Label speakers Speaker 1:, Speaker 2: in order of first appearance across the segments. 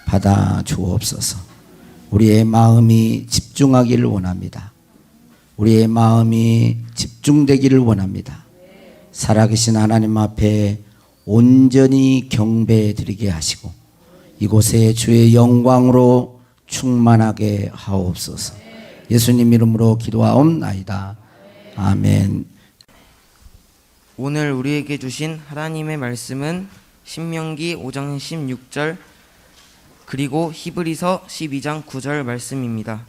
Speaker 1: 받아 주옵소서. 우리의 마음이 집중하기를 원합니다. 우리의 마음이 집중되기를 원합니다. 살아계신 하나님 앞에 온전히 경배드리게 하시고 이곳에 주의 영광으로 충만하게 하옵소서. 예수님 이름으로 기도하옵나이다. 아멘.
Speaker 2: 오늘 우리에게 주신 하나님의 말씀은 신명기 5장 16절 그리고 히브리서 12장 9절 말씀입니다.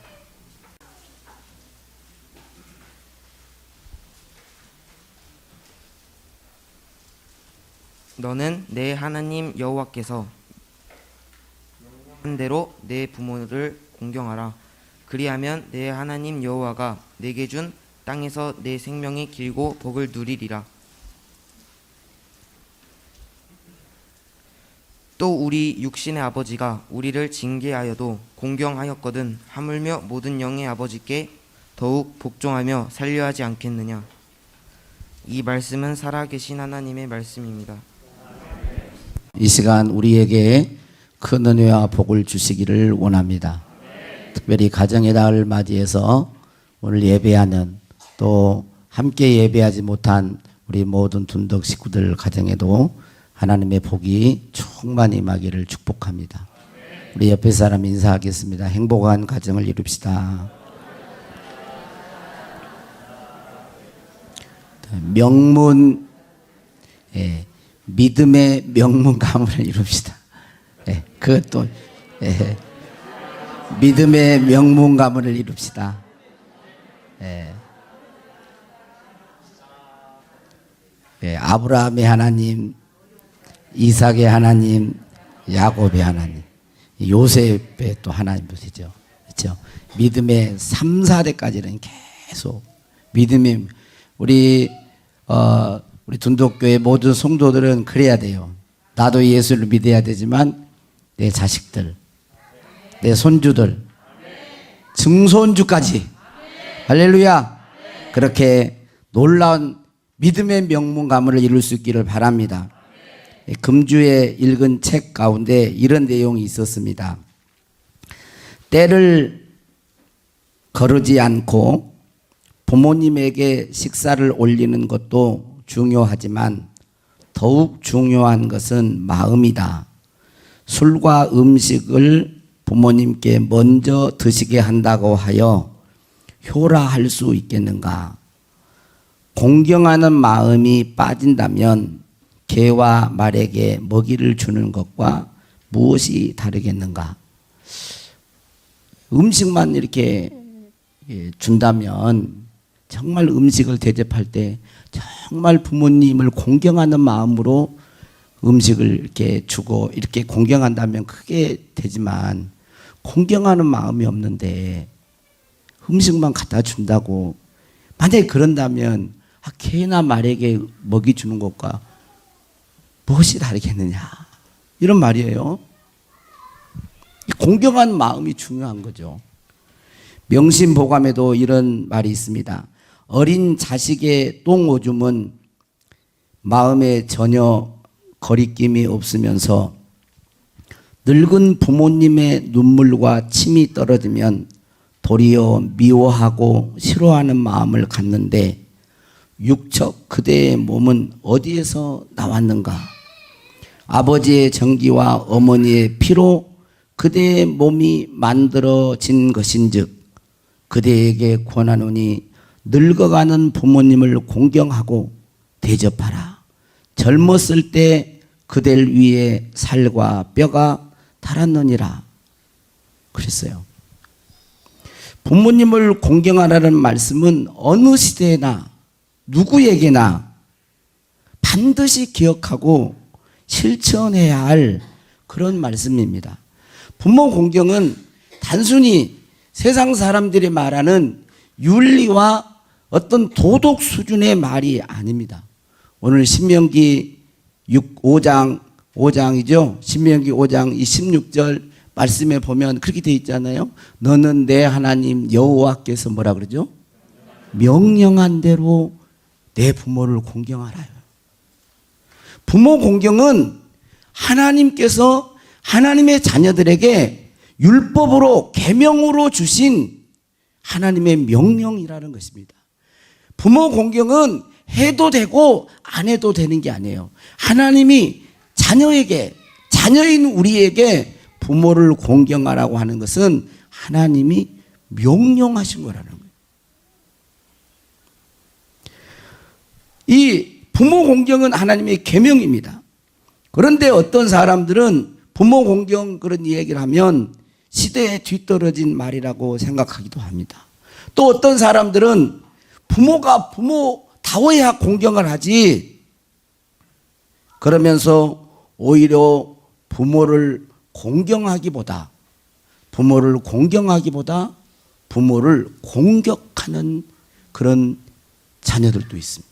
Speaker 2: 너는 내 하나님 여호와께서 명령한 대로 내 부모를 공경하라. 그리하면 내 하나님 여호와가 내게 준 땅에서 내 생명이 길고 복을 누리리라. 또 우리 육신의 아버지가 우리를 징계하여도 공경하였거든 하물며 모든 영의 아버지께 더욱 복종하며 살려 하지 않겠느냐. 이 말씀은 살아계신 하나님의 말씀입니다.
Speaker 1: 이 시간 우리에게 큰 은혜와 복을 주시기를 원합니다. 특별히 가정의 달을 맞이해서 오늘 예배하는 또 함께 예배하지 못한 우리 모든 둔덕 식구들 가정에도 하나님의 복이 충만히 임하기를 축복합니다. 우리 옆에 사람 인사하겠습니다. 행복한 가정을 이룹시다. 명문, 믿음의 명문 가문을 이룹시다. 그것도 믿음의 명문 가문을 이룹시다. 아브라함의 하나님, 이삭의 하나님, 야곱의 하나님, 요셉의 또 하나님이시죠. 그렇죠? 믿음의 3, 4대까지는 계속 믿음이 우리 둔독교회 모든 성도들은 그래야 돼요. 나도 예수를 믿어야 되지만 내 자식들, 내 손주들, 증손주까지 할렐루야. 그렇게 놀라운 믿음의 명문 가문을 이룰 수 있기를 바랍니다. 금주에 읽은 책 가운데 이런 내용이 있었습니다. 때를 거르지 않고 부모님에게 식사를 올리는 것도 중요하지만 더욱 중요한 것은 마음이다. 술과 음식을 부모님께 먼저 드시게 한다고 하여 효라할 수 있겠는가? 공경하는 마음이 빠진다면 개와 말에게 먹이를 주는 것과 무엇이 다르겠는가? 음식만 이렇게 준다면 정말 음식을 대접할 때 정말 부모님을 공경하는 마음으로 음식을 이렇게 주고 이렇게 공경한다면 크게 되지만 공경하는 마음이 없는데 음식만 갖다 준다고 만약에 그런다면 개나 말에게 먹이 주는 것과 무엇이 다르겠느냐 이런 말이에요. 공경하는 마음이 중요한 거죠. 명심보감에도 이런 말이 있습니다. 어린 자식의 똥오줌은 마음에 전혀 거리낌이 없으면서 늙은 부모님의 눈물과 침이 떨어지면 도리어 미워하고 싫어하는 마음을 갖는데 육척 그대의 몸은 어디에서 나왔는가? 아버지의 정기와 어머니의 피로 그대의 몸이 만들어진 것인즉 그대에게 권하노니 늙어가는 부모님을 공경하고 대접하라. 젊었을 때 그댈 위에 살과 뼈가 달았느니라. 그랬어요. 부모님을 공경하라는 말씀은 어느 시대나 누구에게나 반드시 기억하고 실천해야 할 그런 말씀입니다. 부모 공경은 단순히 세상 사람들이 말하는 윤리와 어떤 도덕 수준의 말이 아닙니다. 오늘 신명기 5장이죠. 신명기 5장 16절 말씀에 보면 그렇게 되어 있잖아요. 너는 내 하나님 여호와께서 뭐라 그러죠? 명령한 대로 내 부모를 공경하라요. 부모 공경은 하나님께서 하나님의 자녀들에게 율법으로 계명으로 주신 하나님의 명령이라는 것입니다. 부모 공경은 해도 되고 안 해도 되는 게 아니에요. 하나님이 자녀에게, 자녀인 우리에게 부모를 공경하라고 하는 것은 하나님이 명령하신 거라는 거예요. 이 부모 공경은 하나님의 계명입니다. 그런데 어떤 사람들은 부모 공경 그런 이야기를 하면 시대에 뒤떨어진 말이라고 생각하기도 합니다. 또 어떤 사람들은 부모가 부모다워야 공경을 하지, 그러면서 오히려 부모를 공경하기보다 부모를 공격하는 그런 자녀들도 있습니다.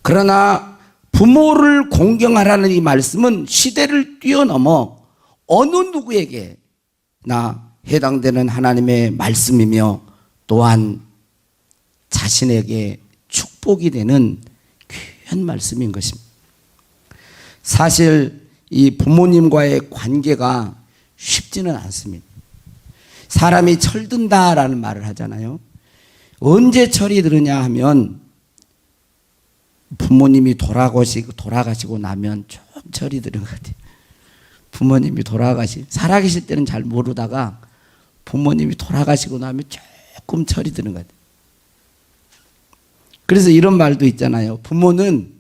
Speaker 1: 그러나 부모를 공경하라는 이 말씀은 시대를 뛰어넘어 어느 누구에게나 해당되는 하나님의 말씀이며 또한 자신에게 축복이 되는 귀한 말씀인 것입니다. 사실 이 부모님과의 관계가 쉽지는 않습니다. 사람이 철든다라는 말을 하잖아요. 언제 철이 들으냐 하면 부모님이 돌아가시고 나면 좀 철이 드는 것 같아요. 부모님이 살아계실 때는 잘 모르다가 부모님이 돌아가시고 나면 조금 철이 드는 것 같아요. 그래서 이런 말도 있잖아요. 부모는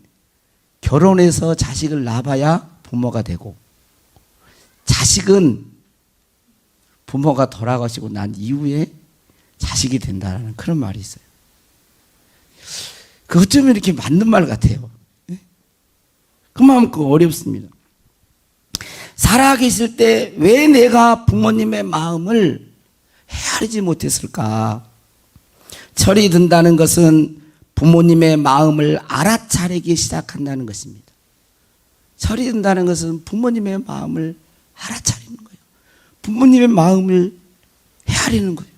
Speaker 1: 결혼해서 자식을 낳아야 부모가 되고, 자식은 부모가 돌아가시고 난 이후에 자식이 된다는 그런 말이 있어요. 그 어쩌면 이렇게 맞는 말 같아요. 그만큼 어렵습니다. 살아계실 때 왜 내가 부모님의 마음을 헤아리지 못했을까? 철이 든다는 것은 부모님의 마음을 알아차리기 시작한다는 것입니다. 철이 든다는 것은 부모님의 마음을 알아차리는 거예요. 부모님의 마음을 헤아리는 거예요.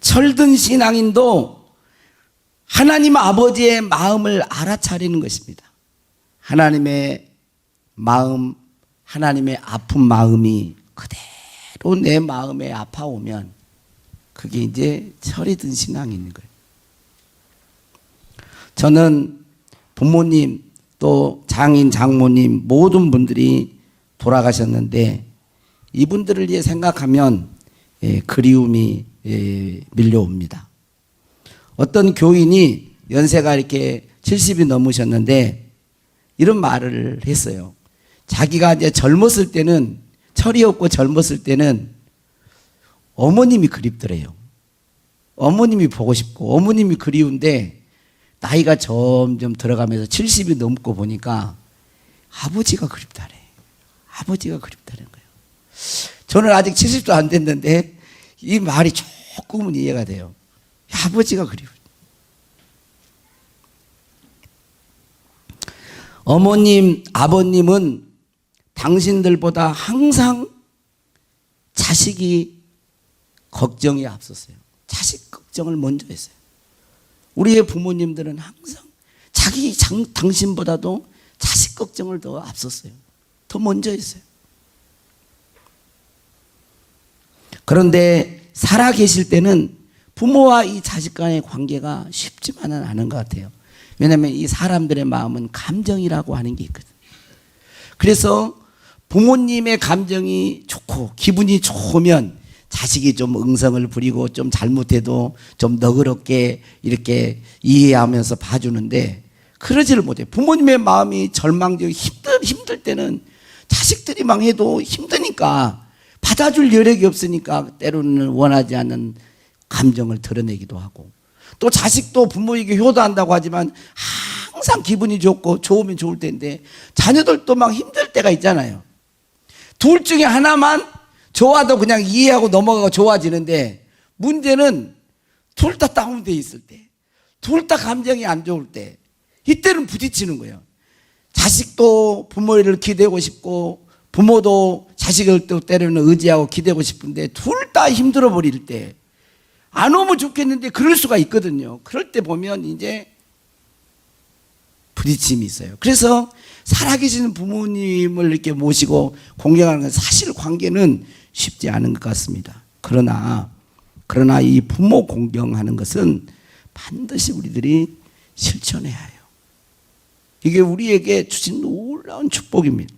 Speaker 1: 철든 신앙인도 하나님 아버지의 마음을 알아차리는 것입니다. 하나님의 마음, 하나님의 아픈 마음이 그대로 내 마음에 아파오면 그게 이제 철이 든 신앙이 있는 거예요. 저는 부모님 또 장인, 장모님 모든 분들이 돌아가셨는데 이분들을 이제 생각하면 그리움이 밀려옵니다. 어떤 교인이 연세가 이렇게 70이 넘으셨는데 이런 말을 했어요. 자기가 이제 젊었을 때는, 철이 없고 젊었을 때는 어머님이 그립더래요. 어머님이 보고 싶고 어머님이 그리운데 나이가 점점 들어가면서 70이 넘고 보니까 아버지가 그립다래. 아버지가 그립다는 거예요. 저는 아직 70도 안 됐는데 이 말이 조금은 이해가 돼요. 아버지가 그리워. 어머님, 아버님은 당신들보다 항상 자식이 걱정이 앞섰어요. 자식 걱정을 먼저 했어요. 우리의 부모님들은 항상 당신보다도 자식 걱정을 더 앞섰어요. 더 먼저 했어요. 그런데 살아계실 때는 부모와 이 자식 간의 관계가 쉽지만은 않은 것 같아요. 왜냐하면 이 사람들의 마음은 감정이라고 하는 게 있거든요. 그래서 부모님의 감정이 좋고 기분이 좋으면 자식이 좀 응성을 부리고 좀 잘못해도 좀 너그럽게 이렇게 이해하면서 봐주는데 그러지를 못해요. 부모님의 마음이 절망적이고 힘들 때는 자식들이 망해도 힘드니까 받아줄 여력이 없으니까 때로는 원하지 않는 감정을 드러내기도 하고, 또 자식도 부모에게 효도한다고 하지만 항상 기분이 좋으면 좋을 텐데 자녀들도 막 힘들 때가 있잖아요. 둘 중에 하나만 좋아도 그냥 이해하고 넘어가고 좋아지는데 문제는 둘 다 다운돼 있을 때, 둘 다 감정이 안 좋을 때, 이때는 부딪히는 거예요. 자식도 부모를 기대고 싶고 부모도 자식을 또 때로는 의지하고 기대고 싶은데 둘 다 힘들어 버릴 때, 안 오면 좋겠는데 그럴 수가 있거든요. 그럴 때 보면 이제 부딪힘이 있어요. 그래서 살아계신 부모님을 이렇게 모시고 공경하는 건 사실 관계는 쉽지 않은 것 같습니다. 그러나 이 부모 공경하는 것은 반드시 우리들이 실천해야 해요. 이게 우리에게 주신 놀라운 축복입니다.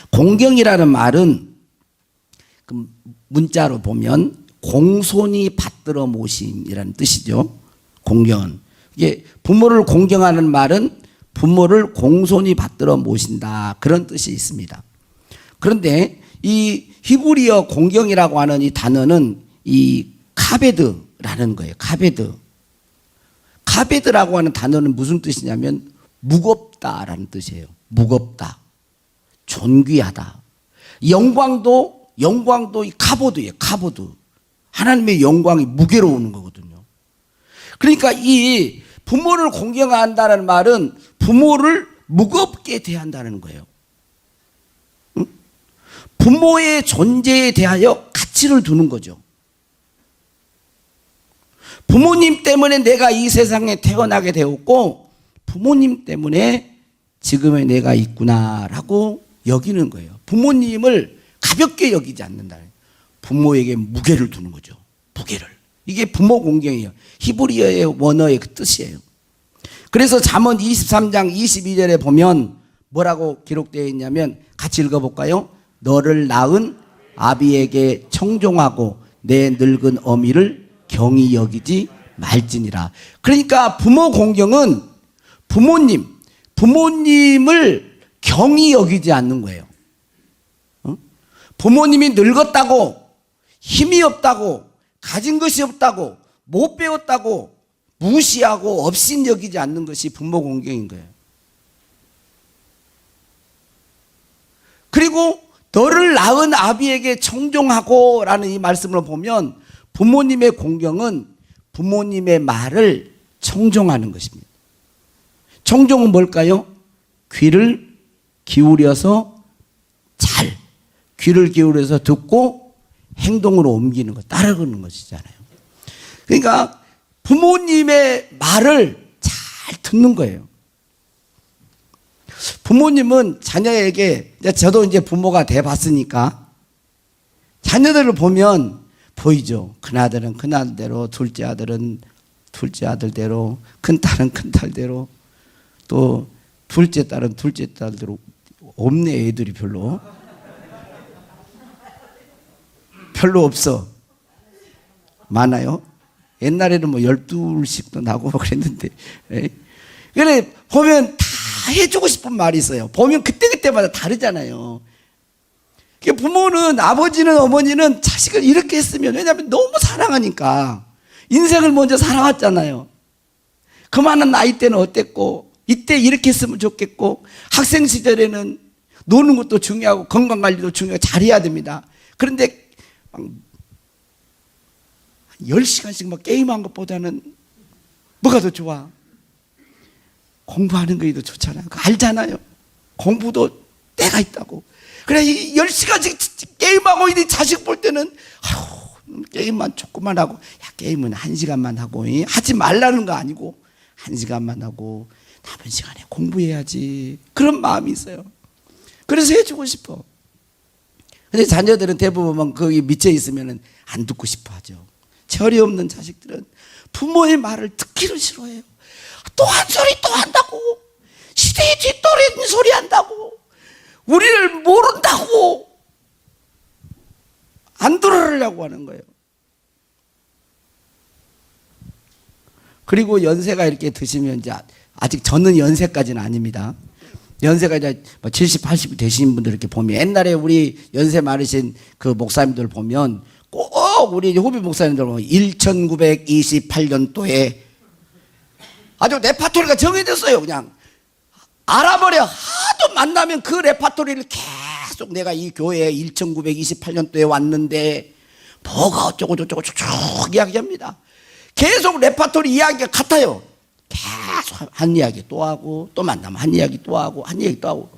Speaker 1: 공경이라는 말은 그 문자로 보면 공손히 받들어 모심이라는 뜻이죠. 공경은. 이게 부모를 공경하는 말은 부모를 공손히 받들어 모신다, 그런 뜻이 있습니다. 그런데 이 히브리어 공경이라고 하는 이 단어는 이 카베드라는 거예요. 카베드라고 하는 단어는 무슨 뜻이냐면 무겁다라는 뜻이에요. 무겁다, 존귀하다. 영광도 이 카보드예요. 카보드. 하나님의 영광이 무게로우는 거거든요. 그러니까 이 부모를 공경한다는 말은 부모를 무겁게 대한다는 거예요. 응? 부모의 존재에 대하여 가치를 두는 거죠. 부모님 때문에 내가 이 세상에 태어나게 되었고 부모님 때문에 지금의 내가 있구나라고 여기는 거예요. 부모님을 가볍게 여기지 않는다. 부모에게 무게를 두는 거죠. 무게를. 이게 부모 공경이에요. 히브리어의 원어의 그 뜻이에요. 그래서 잠언 23장 22절에 보면 뭐라고 기록되어 있냐면 같이 읽어볼까요? 너를 낳은 아비에게 청종하고 내 늙은 어미를 경히 여기지 말지니라. 그러니까 부모 공경은 부모님을 경히 여기지 않는 거예요. 부모님이 늙었다고, 힘이 없다고, 가진 것이 없다고, 못 배웠다고 무시하고 업신 여기지 않는 것이 부모 공경인 거예요. 그리고 너를 낳은 아비에게 청종하고 라는 이 말씀을 보면 부모님의 공경은 부모님의 말을 청종하는 것입니다. 청종은 뭘까요? 귀를 기울여서 귀를 기울여서 듣고 행동으로 옮기는 것, 따르는 것이잖아요. 그러니까 부모님의 말을 잘 듣는 거예요. 부모님은 자녀에게, 저도 이제 부모가 돼 봤으니까 자녀들을 보면 보이죠. 큰아들은 큰아들대로, 둘째 아들은 둘째 아들대로, 큰딸은 큰딸대로, 또 둘째 딸은 둘째 딸대로. 없네, 애들이 별로 없어. 많아요. 옛날에는 뭐 12씩도 나고 그랬는데. 그래, 보면 다 해주고 싶은 말이 있어요. 보면 그때마다 다르잖아요. 부모는, 아버지는, 어머니는 자식을 이렇게 했으면, 왜냐하면 너무 사랑하니까. 인생을 먼저 살아왔잖아요. 그 많은 나이 때는 어땠고, 이때 이렇게 했으면 좋겠고, 학생 시절에는 노는 것도 중요하고, 건강관리도 중요하고, 잘해야 됩니다. 그런데, 막 10시간씩 막 게임한 것보다는 뭐가 더 좋아? 공부하는 것이 더 좋잖아요. 알잖아요. 공부도 때가 있다고. 그래, 10시간씩 게임하고 이 자식 볼 때는 게임만 조금만 하고, 야, 게임은 1시간만 하고, 하지 말라는 거 아니고 1시간만 하고 남은 시간에 공부해야지. 그런 마음이 있어요. 그래서 해주고 싶어. 근데 자녀들은 대부분 거기 밑에 있으면 안 듣고 싶어 하죠. 철이 없는 자식들은 부모의 말을 듣기를 싫어해요. 또 한 소리 또 한다고. 시대의 뒷도리 소리 한다고. 우리를 모른다고. 안 들으려고 하는 거예요. 그리고 연세가 이렇게 드시면 이제 아직 저는 연세까지는 아닙니다. 연세가 이제 70, 80 되신 분들 이렇게 보면 옛날에 우리 연세 많으신 그 목사님들 보면 꼭 우리 후배 목사님들 보면 1928년도에 아주 레파토리가 정해졌어요. 그냥 알아버려. 하도 만나면 그 레파토리를 계속 내가 이 교회에 1928년도에 왔는데 뭐가 어쩌고 저쩌고 쭉 이야기합니다. 계속 레파토리 이야기가 같아요. 계속 한 이야기 또 하고, 또 만나면 한 이야기 또 하고, 한 이야기 또 하고.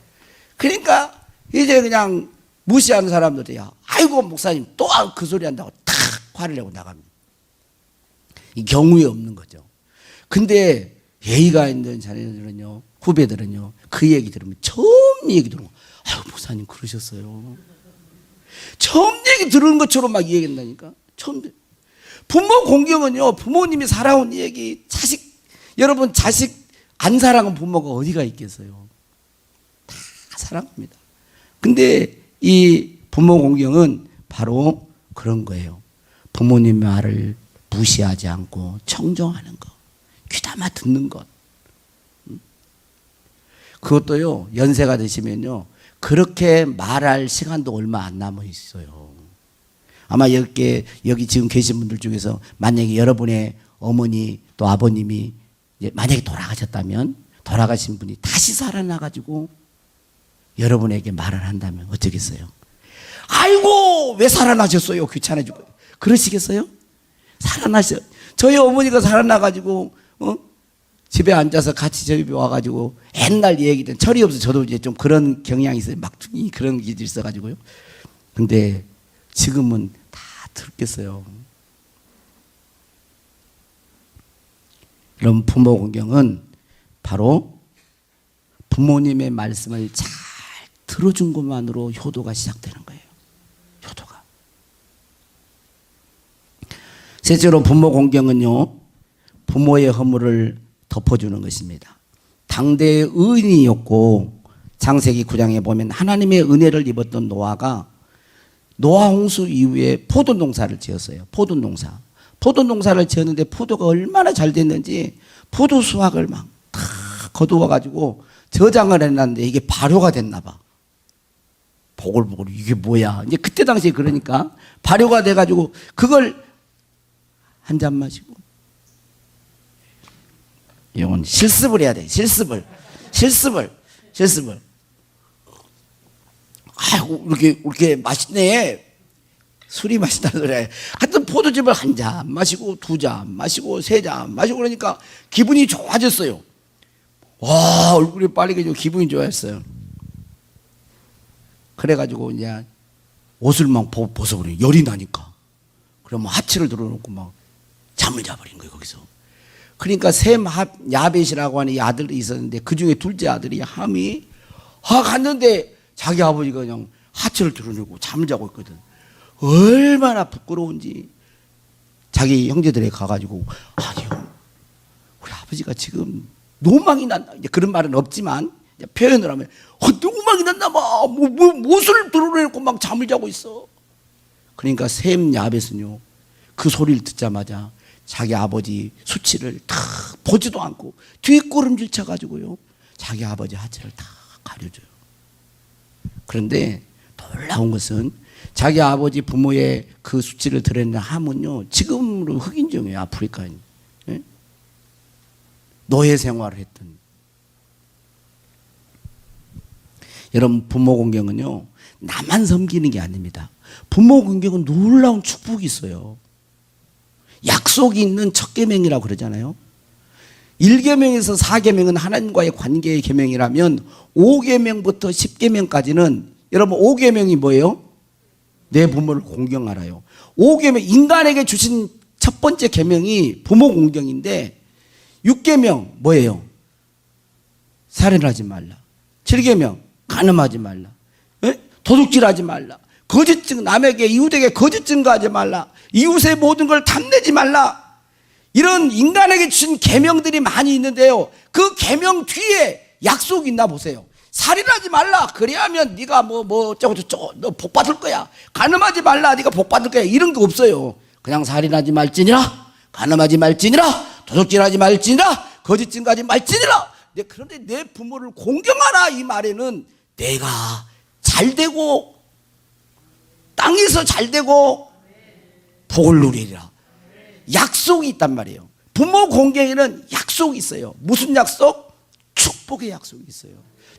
Speaker 1: 그러니까 이제 그냥 무시하는 사람들이야. 아이고 목사님 또 그 소리 한다고 탁 화를 내고 나갑니다. 이 경우에 없는 거죠. 근데 예의가 있는 자녀들은요, 후배들은요, 그 얘기 들으면 처음 얘기 들으면 아유 목사님 그러셨어요. 처음 얘기 들은 것처럼 막 얘기한다니까. 처음. 부모 공경은요, 부모님이 살아온 얘기, 여러분 자식 안 사랑한 부모가 어디가 있겠어요. 다 사랑합니다. 근데 이 부모 공경은 바로 그런 거예요. 부모님 말을 무시하지 않고 청정하는 것, 귀담아 듣는 것. 그것도요, 연세가 되시면요, 그렇게 말할 시간도 얼마 안 남아 있어요. 아마 여기 지금 계신 분들 중에서 만약에 여러분의 어머니 또 아버님이 만약에 돌아가셨다면, 돌아가신 분이 다시 살아나가지고 여러분에게 말을 한다면 어쩌겠어요? 아이고 왜 살아나셨어요? 귀찮아지고 그러시겠어요? 살아나셔. 저희 어머니가 살아나가지고 집에 앉아서 같이 저희 집에 와가지고 옛날 얘기든 철이 없어. 저도 이제 좀 그런 경향이 있어요. 막둥이 그런 게 있어가지고요. 근데 지금은 다 들겠어요. 그럼 부모 공경은 바로 부모님의 말씀을 잘 들어준 것만으로 효도가 시작되는 거예요. 효도가. 셋째로 부모 공경은요, 부모의 허물을 덮어주는 것입니다. 당대의 의인이었고 창세기 9장에 보면 하나님의 은혜를 입었던 노아가 노아 홍수 이후에 포도 농사를 지었어요. 포도 농사를 지었는데 포도가 얼마나 잘 됐는지 포도 수확을 막 다 거두어가지고 저장을 해놨는데 이게 발효가 됐나 봐. 보글보글 이게 뭐야. 이제 그때 당시에 그러니까 발효가 돼가지고 그걸 한 잔 마시고. 이건 실습을 해야 돼. 실습을. 아이고 이렇게 맛있네. 술이 맛있다는 소리야. 하여튼 포도즙을 한 잔 마시고 두 잔 마시고 세 잔 마시고 그러니까 기분이 좋아졌어요. 와, 얼굴이 빨개지고 기분이 좋아졌어요. 그래가지고 이제 옷을 막 벗어버려요. 열이 나니까. 그러면 하체를 들어놓고 막 잠을 자버린 거예요, 거기서. 그러니까 셈 야벳이라고 하는 이 아들이 있었는데 그 중에 둘째 아들이 함이 갔는데 자기 아버지가 그냥 하체를 드러내고 잠을 자고 있거든. 얼마나 부끄러운지 자기 형제들에 가가지고 아니요, 우리 아버지가 지금 노망이 난다. 이제 그런 말은 없지만 표현을 하면 노망이 났나 봐. 옷을 드러내고 막 잠을 자고 있어. 그러니까 셈 야벳은요, 그 소리를 듣자마자 자기 아버지 수치를 다 보지도 않고 뒷걸음질 쳐가지고요, 자기 아버지 하체를 다 가려줘요. 그런데 놀라운 것은 자기 아버지 부모의 그 수치를 드러낸 함은요, 지금으로 흑인종이에요. 아프리카인. 예? 노예 생활을 했던. 여러분, 부모 공경은요, 나만 섬기는 게 아닙니다. 부모 공경은 놀라운 축복이 있어요. 약속이 있는 첫 계명이라고 그러잖아요. 1계명에서 4계명은 하나님과의 관계의 계명이라면 5계명부터 10계명까지는 여러분 5계명이 뭐예요? 내 부모를 공경하라요. 5계명, 인간에게 주신 첫 번째 계명이 부모 공경인데 6계명 뭐예요? 살인하지 말라. 7계명 간음하지 말라. 도둑질하지 말라. 남에게 이웃에게 거짓 증거하지 말라. 이웃의 모든 걸 탐내지 말라. 이런 인간에게 주신 계명들이 많이 있는데요, 그 계명 뒤에 약속이 있나 보세요. 살인하지 말라. 그래야면 네가 뭐 어쩌고 저쩌고 너 복 받을 거야. 간음하지 말라. 네가 복 받을 거야. 이런 거 없어요. 그냥 살인하지 말지니라, 간음하지 말지니라, 도둑질하지 말지니라, 거짓 증거하지 말지니라. 그런데 내 부모를 공경하라, 이 말에는 내가 잘되고 땅에서 잘되고 복을 누리리라. 약속이 있단 말이에요. 부모 공경에는 약속이 있어요. 무슨 약속? 축복의 약속이 있어요.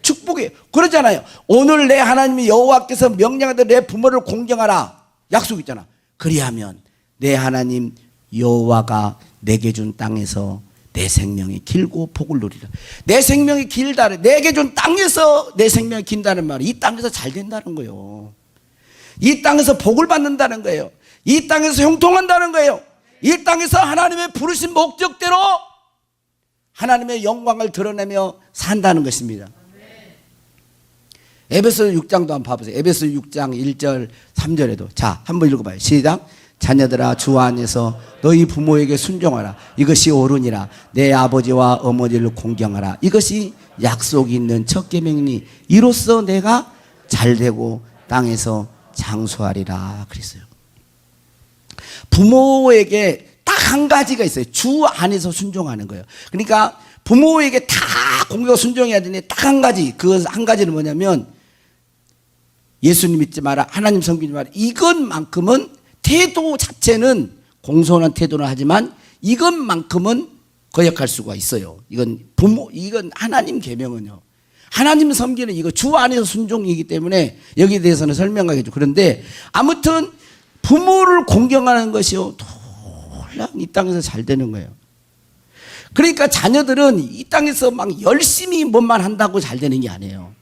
Speaker 1: 축복의, 그러잖아요. 오늘 내 하나님이 여호와께서 명령하되 내 부모를 공경하라. 약속 있잖아. 그리하면 내 하나님 여호와가 내게 준 땅에서 내 생명이 길고 복을 누리라. 내 생명이 길다는, 내게 준 땅에서 내 생명이 긴다는 말은 이 땅에서 잘 된다는 거예요. 이 땅에서 복을 받는다는 거예요. 이 땅에서 형통한다는 거예요. 이 땅에서 하나님의 부르신 목적대로 하나님의 영광을 드러내며 산다는 것입니다. 에베소 6장도 한번 봐보세요. 에베소 6장 1절 3절에도 자 한번 읽어봐요. 시작. 자녀들아 주 안에서 너희 부모에게 순종하라. 이것이 옳으니라. 내 아버지와 어머니를 공경하라. 이것이 약속이 있는 첫 계명이니 이로써 내가 잘되고 땅에서 장수하리라 그랬어요. 부모에게 딱 한 가지가 있어요. 주 안에서 순종하는 거예요. 그러니까 부모에게 다 공경 순종해야 되는데 딱 한 가지, 그 한 가지는 뭐냐면 예수님 믿지 마라, 하나님 섬기지 마라. 이것만큼은 태도 자체는 공손한 태도는 하지만 이것만큼은 거역할 수가 있어요. 이건 이건 하나님 계명은요. 하나님 섬기는 이거 주 안에서 순종이기 때문에 여기에 대해서는 설명하겠죠. 그런데 아무튼 부모를 공경하는 것이요, 놀라운 이 땅에서 잘 되는 거예요. 그러니까 자녀들은 이 땅에서 막 열심히 뭔만 한다고 잘 되는 게 아니에요.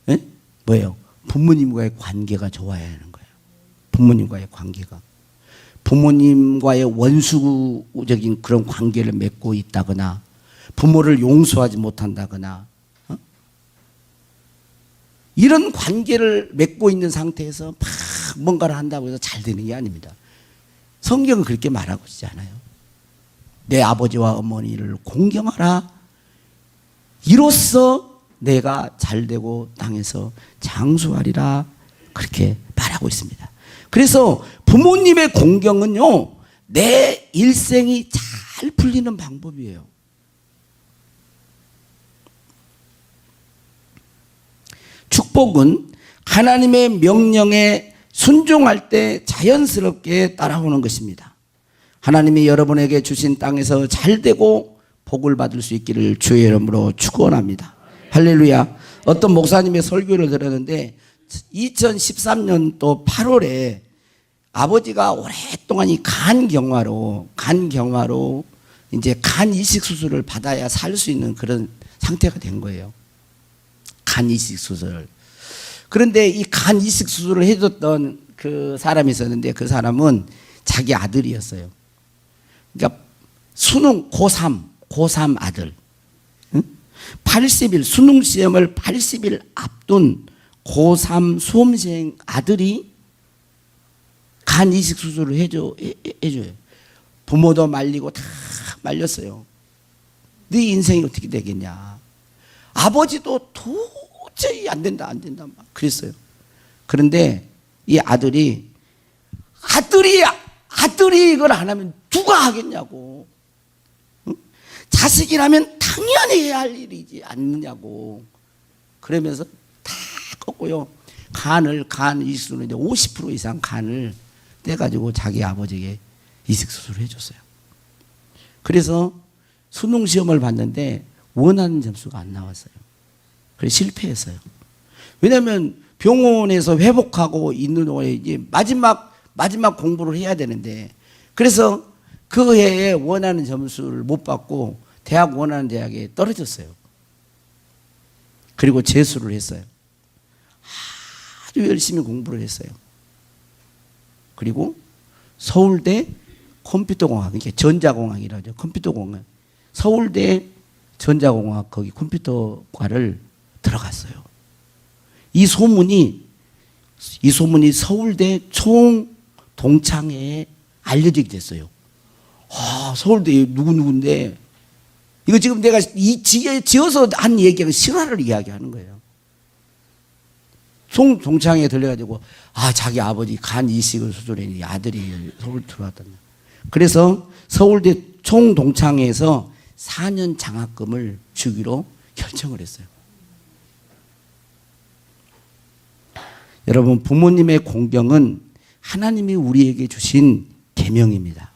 Speaker 1: 네? 뭐예요? 부모님과의 관계가 좋아야 하는 거예요. 부모님과의 관계가. 부모님과의 원수적인 그런 관계를 맺고 있다거나 부모를 용서하지 못한다거나 이런 관계를 맺고 있는 상태에서 막 뭔가를 한다고 해서 잘 되는 게 아닙니다. 성경은 그렇게 말하고 있지 않아요. 내 아버지와 어머니를 공경하라. 이로써 내가 잘되고 땅에서 장수하리라. 그렇게 말하고 있습니다. 그래서 부모님의 공경은요, 내 일생이 잘 풀리는 방법이에요. 축복은 하나님의 명령에 순종할 때 자연스럽게 따라오는 것입니다. 하나님이 여러분에게 주신 땅에서 잘되고 복을 받을 수 있기를 주의 이름으로 축원합니다. 할렐루야. 어떤 목사님의 설교를 들었는데 2013년도 8월에 아버지가 오랫동안 이 간 경화로 이제 간 이식 수술을 받아야 살 수 있는 그런 상태가 된 거예요. 간 이식 수술. 그런데 이 간 이식 수술을 해줬던 그 사람이 있었는데 그 사람은 자기 아들이었어요. 그러니까 수능 고3 아들. 80일 수능 시험을 80일 앞둔 고3 수험생 아들이 간 이식 수술을 해줘요. 부모도 말리고 다 말렸어요. 네 인생이 어떻게 되겠냐. 아버지도 도저히 안 된다 막 그랬어요. 그런데 이 아들이 이걸 안 하면 누가 하겠냐고. 자식이라면 당연히 해야 할 일이지 않느냐고. 그러면서 다 꺾고요. 간 이식수는 이제 50% 이상 간을 떼가지고 자기 아버지에게 이식수술을 해줬어요. 그래서 수능 시험을 봤는데 원하는 점수가 안 나왔어요. 그래서 실패했어요. 왜냐하면 병원에서 회복하고 있는 동안에 이제 마지막 공부를 해야 되는데, 그래서 그 해에 원하는 점수를 못 받고 대학 원하는 대학에 떨어졌어요. 그리고 재수를 했어요. 아주 열심히 공부를 했어요. 그리고 서울대 컴퓨터공학, 이게 전자공학이라고 하죠. 컴퓨터공학. 서울대 전자공학 거기 컴퓨터과를 들어갔어요. 이 소문이 서울대 총동창회에 알려지게 됐어요. 서울대 누구인데, 이거 지금 내가 지어서 한 얘기가 실화를 이야기하는 거예요. 총동창회에 들려가지고, 자기 아버지 간 이식을 수술했니 아들이 서울 들어왔다. 그래서 서울대 총동창회에서 4년 장학금을 주기로 결정을 했어요. 여러분, 부모님의 공경은 하나님이 우리에게 주신 계명입니다.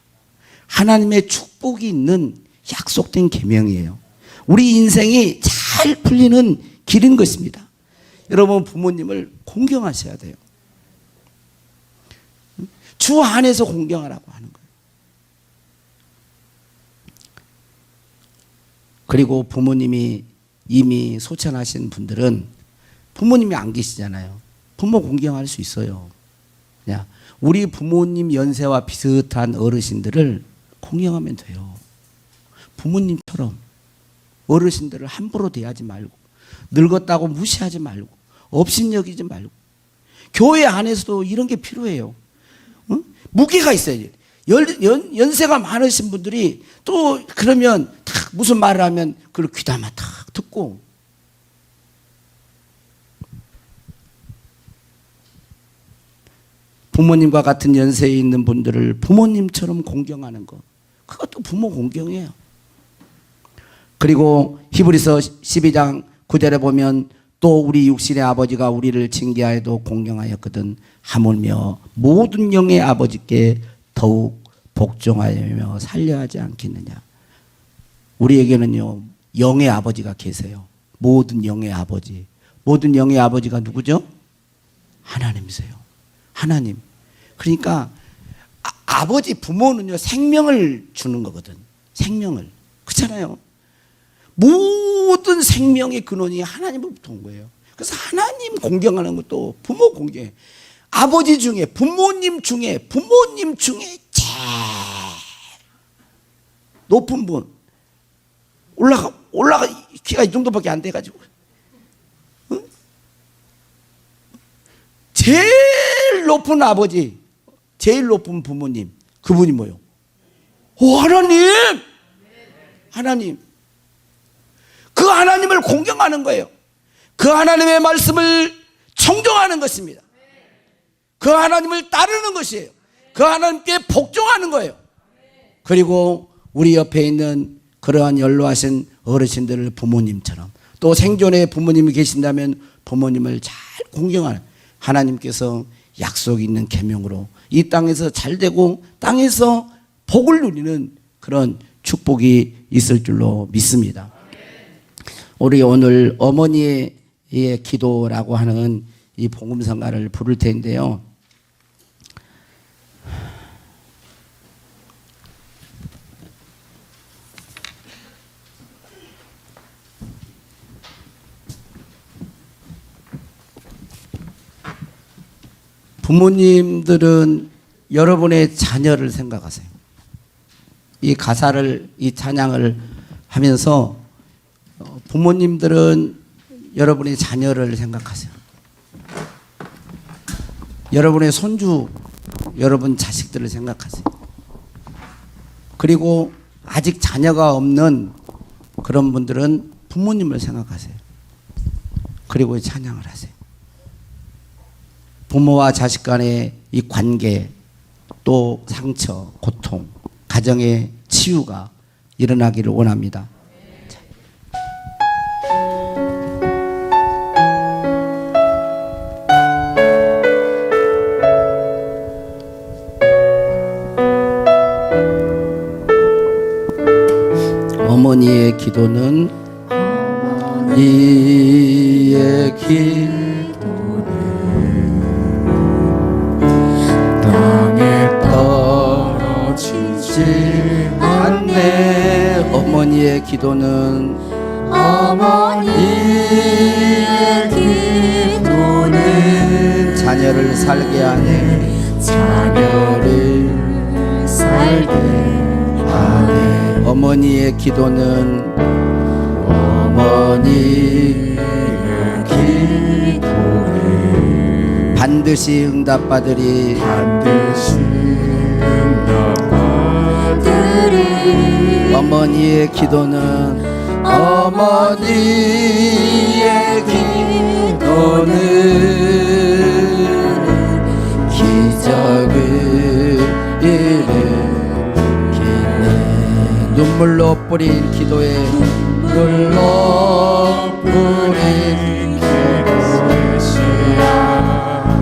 Speaker 1: 하나님의 축복이 있는 약속된 계명이에요. 우리 인생이 잘 풀리는 길인 것입니다. 여러분, 부모님을 공경하셔야 돼요. 주 안에서 공경하라고 하는 거예요. 그리고 부모님이 이미 소천하신 분들은 부모님이 안 계시잖아요. 부모 공경할 수 있어요. 우리 부모님 연세와 비슷한 어르신들을 공경하면 돼요. 부모님처럼. 어르신들을 함부로 대하지 말고, 늙었다고 무시하지 말고, 업신여기지 말고. 교회 안에서도 이런 게 필요해요. 응? 무게가 있어야지. 연세가 많으신 분들이 또 그러면 탁 무슨 말을 하면 그걸 귀담아 탁 듣고, 부모님과 같은 연세에 있는 분들을 부모님처럼 공경하는 것, 그것도 부모 공경이에요. 그리고 히브리서 12장 9절에 보면 또 우리 육신의 아버지가 우리를 징계하여도 공경하였거든 하물며 모든 영의 아버지께 더욱 복종하여며 살려야 하지 않겠느냐. 우리에게는요 영의 아버지가 계세요. 모든 영의 아버지. 모든 영의 아버지가 누구죠? 하나님이세요. 하나님. 그러니까 아버지 부모는요 생명을 주는 거거든. 생명을. 그렇잖아요. 모든 생명의 근원이 하나님으로부터 온 거예요. 그래서 하나님 공경하는 것도 부모 공경해. 아버지 중에 부모님 중에 제일 높은 분, 올라가 키가 이 정도밖에 안 돼가지고, 응? 제일 높은 아버지, 제일 높은 부모님, 그분이 뭐요? 오, 하나님. 그 하나님을 공경하는 거예요. 그 하나님의 말씀을 청종하는 것입니다. 그 하나님을 따르는 것이에요. 그 하나님께 복종하는 거예요. 그리고 우리 옆에 있는 그러한 연로하신 어르신들을 부모님처럼, 또 생존에 부모님이 계신다면 부모님을 잘 공경하는, 하나님께서 약속 있는 계명으로 이 땅에서 잘 되고 땅에서 복을 누리는 그런 축복이 있을 줄로 믿습니다. 우리 오늘 어머니의 기도라고 하는 이 복음성가를 부를 텐데요. 부모님들은 여러분의 자녀를 생각하세요. 이 가사를, 이 찬양을 하면서 부모님들은 여러분의 자녀를 생각하세요. 여러분의 손주, 여러분 자식들을 생각하세요. 그리고 아직 자녀가 없는 그런 분들은 부모님을 생각하세요. 그리고 찬양을 하세요. 부모와 자식 간의 이 관계, 또 상처, 고통, 가정의 치유가 일어나기를 원합니다. 어머니의 기도는 이의 기도는 땅에 떨어지지 않네. 어머니의 기도는 자녀를 살게 하네. 자녀를 살게 하네. 어머니의 기도는 반드시 응답받으리. 어머니의 기도는 기적을 일으키네. 눈물로 뿌린 기도에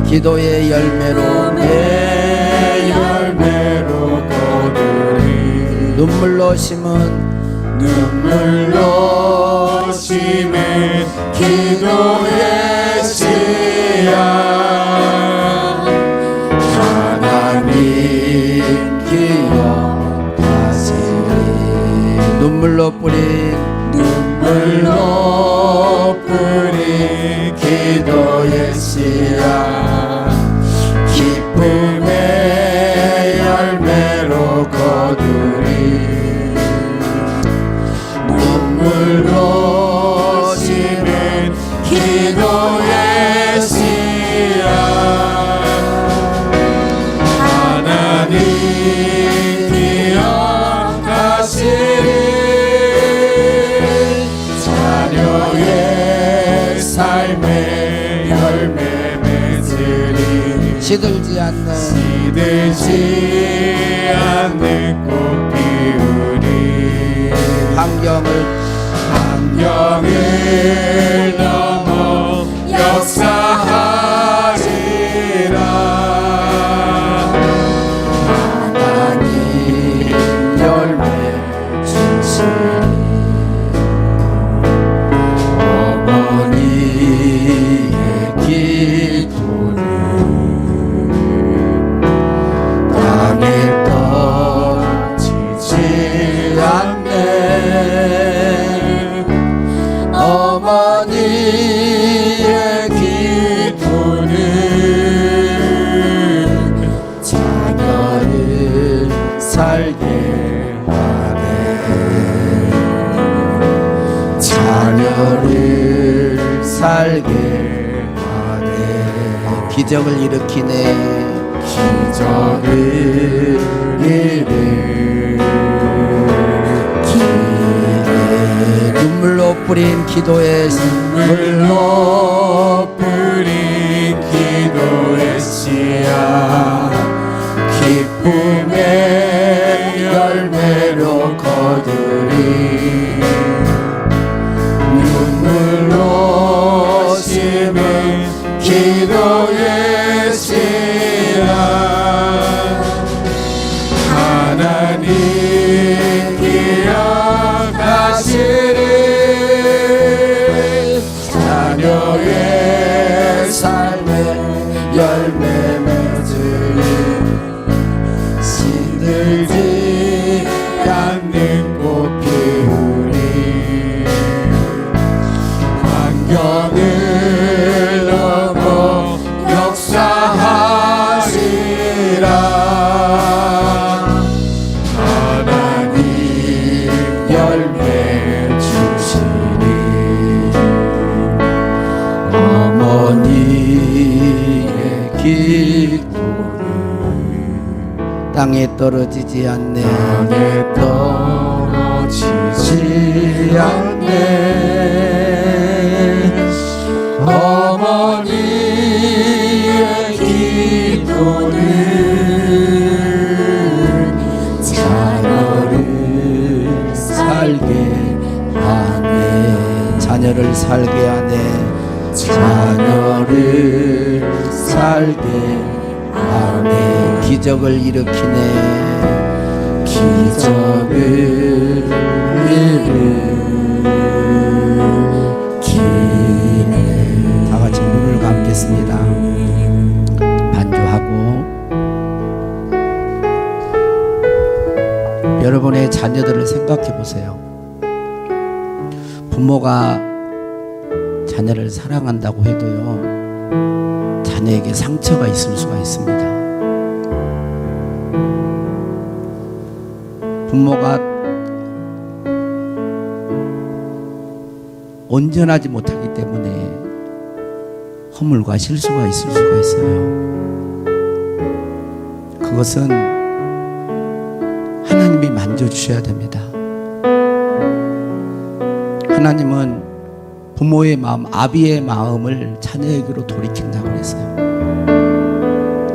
Speaker 1: 기도의 열매로 거두리. 눈물로 심은 기도의 씨앗 하나님 기억하시리. 눈물로 뿌린 기도의 씨앗 기쁨의 열매로 거두리. 눈물로
Speaker 3: 기도의 씨앗 하나님 기억하시리 자녀의 삶의 열매 맺으리
Speaker 1: 시들지 않는
Speaker 3: 시들지 않는 꽃 피우리
Speaker 1: 환경을
Speaker 3: 넘어 역사하리라
Speaker 1: 하나님 열매 주시리 어머니의 기도는 땅에 떨어지지 않네 어머니의 기도는 자녀를 살게 하네 자녀를 살게 하네 기적을 일으키네 기적을 일으키네 눈물로 뿌린 기도의
Speaker 3: 물로 뿌린 기도의 씨앗 기쁨의 열매로 거두리 눈물로 심은 기도의 씨앗 하나님 기억하시리 자녀의 삶의 열매 맺으리 시들지 않는 꽃 피우리 환경을 넘어 역사하리라 하나님 열매 주시리 어머니의 기도는 땅에 떨어지지 않네 땅에 떨어지지 않네 어머니의 기도는 자녀를 살게 하네 자녀를 살게 하네 자녀를 살게 하네 기적을 일으키네 기적을 일으키네 다 같이 눈을 감겠습니다 반주하고 여러분의 자녀들을 생각해 보세요 부모가 자녀를 사랑한다고 해도요 자녀에게 상처가 있을 수가 있습니다 부모가 온전하지 못하기 때문에 허물과 실수가 있을 수가 있어요 그것은 하나님이 만져주셔야 됩니다 하나님은 부모의 마음, 아비의 마음을 자녀에게로 돌이킨다고 그랬어요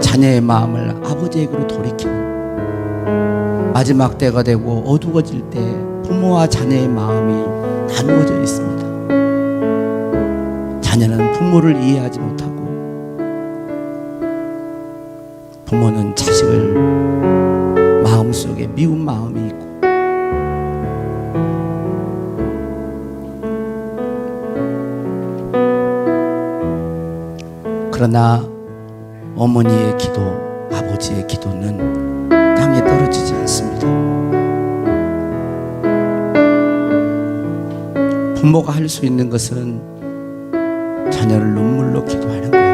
Speaker 3: 자녀의 마음을 아버지에게로 돌이키는 마지막 때가 되고 어두워질 때 부모와 자녀의 마음이 나누어져 있습니다 자녀는 부모를 이해하지 못하고 부모는 자식을 마음속에 미운 마음이 있고 그러나 어머니의 기도, 아버지의 기도는 땅에 떨어지지 않습니다. 부모가 할 수 있는 것은 자녀를 눈물로 기도하는 거예요.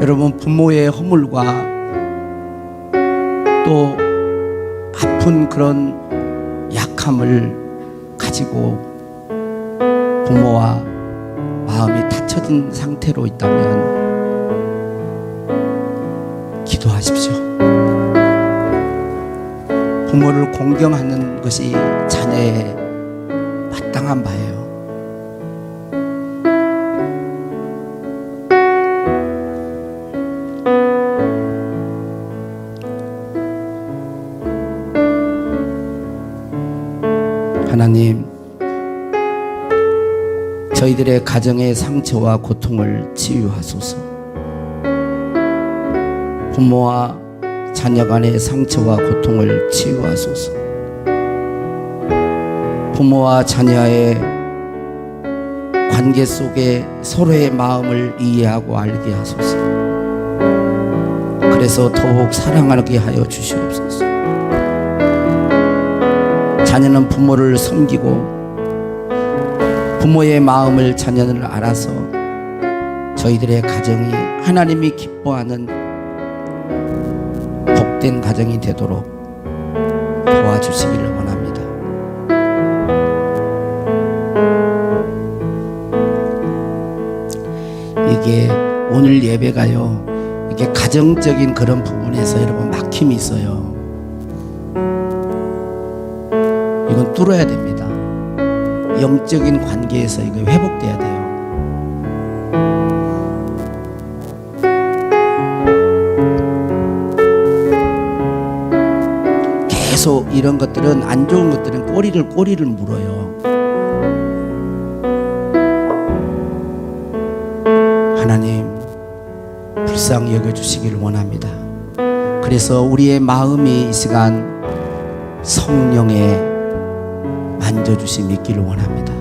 Speaker 3: 여러분, 부모의 허물과 또 아픈 그런
Speaker 1: 약함을 가지고 부모와 마음이 닫혀진 상태로 있다면 기도하십시오. 부모를 공경하는 것이 자녀의 마땅한 바예요. 하나님, 저희들의 가정의 상처와 고통을 치유하소서. 부모와 자녀 간의 상처와 고통을 치유하소서. 부모와 자녀의 관계 속에 서로의 마음을 이해하고 알게 하소서. 그래서 더욱 사랑하게 하여 주시옵소서. 자녀는 부모를 섬기고 부모의 마음을 자녀는 알아서 저희들의 가정이 하나님이 기뻐하는 복된 가정이 되도록 도와주시기를 원합니다. 이게 오늘 예배가요, 이게 가정적인 그런 부분에서 여러분 막힘이 있어요. 이건 뚫어야 됩니다. 영적인 관계에서 이거 회복돼야 돼요. 계속 이런 것들은, 안 좋은 것들은 꼬리를 물어요. 하나님, 불쌍히 여겨주시기를 원합니다. 그래서 우리의 마음이 이 시간 성령의 만져주심 있기를 원합니다.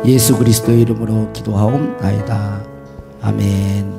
Speaker 1: 예수 그리스도의 이름으로 기도하옵나이다. 아멘.